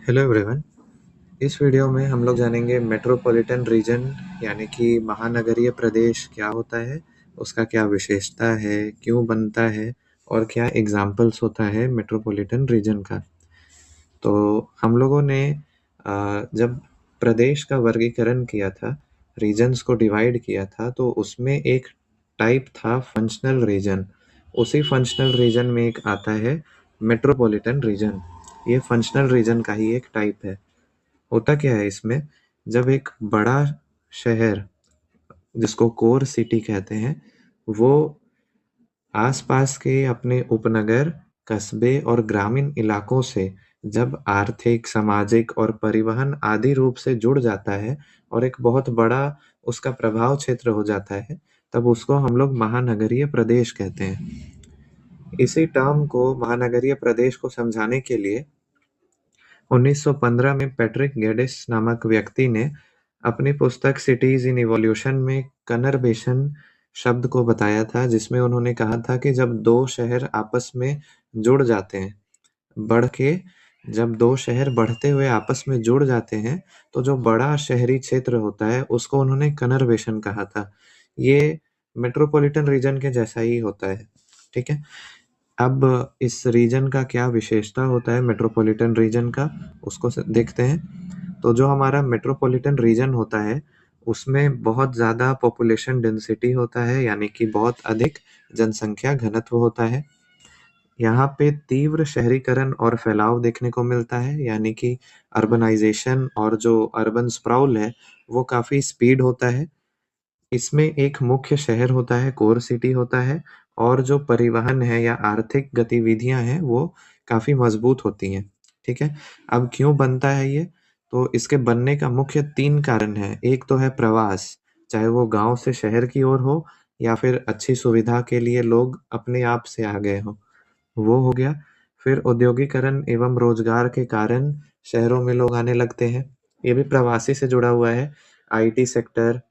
Hello everyone. इस video में हम लोग जानेंगे मेट्रोपॉलिटन रीजन यानी कि महानगरीय प्रदेश क्या होता है, उसका क्या विशेषता है, क्यों बनता है और क्या एग्जाम्पल्स होता है मेट्रोपॉलिटन रीजन का। तो हम लोगों ने जब प्रदेश का वर्गीकरण किया था, रीजन्स को डिवाइड किया था, तो उसमें एक टाइप था फंक्शनल रीजन। उसी फंक्शनल रीजन में एक आता है मेट्रोपॉलिटन रीजन। ये फंक्शनल रीजन का ही एक टाइप है। होता क्या है इसमें, जब एक बड़ा शहर जिसको कोर सिटी कहते हैं, वो आसपास के अपने उपनगर, कस्बे और ग्रामीण इलाकों से जब आर्थिक, सामाजिक और परिवहन आदि रूप से जुड़ जाता है और एक बहुत बड़ा उसका प्रभाव क्षेत्र हो जाता है, तब उसको हम लोग महानगरीय प्रदेश कहते हैं। इसी टर्म को, महानगरीय प्रदेश को समझाने के लिए 1915 में पैट्रिक गेडिस नामक व्यक्ति ने अपनी पुस्तक सिटीज इन इवोल्यूशन में कनर्वेशन शब्द को बताया था, जिसमें उन्होंने कहा था कि जब दो शहर आपस में जुड़ जाते हैं, बढ़ के जब दो शहर बढ़ते हुए आपस में जुड़ जाते हैं, तो जो बड़ा शहरी क्षेत्र होता है उसको उन्होंने कनर्वेशन कहा था। ये मेट्रोपॉलिटन रीजन के जैसा ही होता है। ठीक है। अब इस रीजन का क्या विशेषता होता है मेट्रोपॉलिटन रीजन का, उसको देखते हैं। तो जो हमारा मेट्रोपॉलिटन रीजन होता है, उसमें बहुत ज़्यादा पॉपुलेशन डेंसिटी होता है, यानी कि बहुत अधिक जनसंख्या घनत्व होता है। यहाँ पे तीव्र शहरीकरण और फैलाव देखने को मिलता है, यानी कि अर्बनाइजेशन और जो अर्बन स्प्राउल है वो काफ़ी स्पीड होता है। इसमें एक मुख्य शहर होता है, कोर सिटी होता है, और जो परिवहन है या आर्थिक गतिविधियां हैं वो काफ़ी मजबूत होती हैं। ठीक है। अब क्यों बनता है ये? तो इसके बनने का मुख्य 3 कारण हैं। एक तो है प्रवास, चाहे वो गाँव से शहर की ओर हो या फिर अच्छी सुविधा के लिए लोग अपने आप से आ गए हों, वो हो गया। फिर औद्योगिकरण एवं रोजगार के कारण शहरों में लोग आने लगते हैं, ये भी प्रवासी से जुड़ा हुआ है। आईटी सेक्टर,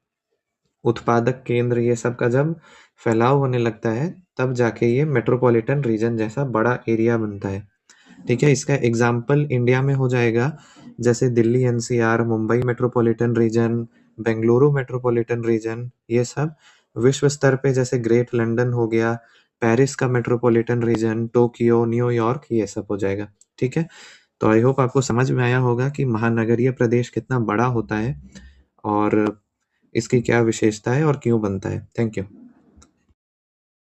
उत्पादक केंद्र, ये सब का जब फैलाव होने लगता है, तब जाके ये मेट्रोपॉलिटन रीजन जैसा बड़ा एरिया बनता है। ठीक है। इसका एग्जाम्पल इंडिया में हो जाएगा, जैसे Delhi NCR, Mumbai metropolitan region, Bengaluru metropolitan region, ये सब विश्व स्तर पे जैसे ग्रेट लंदन हो गया, पेरिस का मेट्रोपॉलिटन रीजन, टोक्यो, न्यूयॉर्क, ये सब हो जाएगा। ठीक है। तो आई होप आपको समझ में आया होगा कि महानगरीय प्रदेश कितना बड़ा होता है और इसकी क्या विशेषता है और क्यों बनता है। Thank you.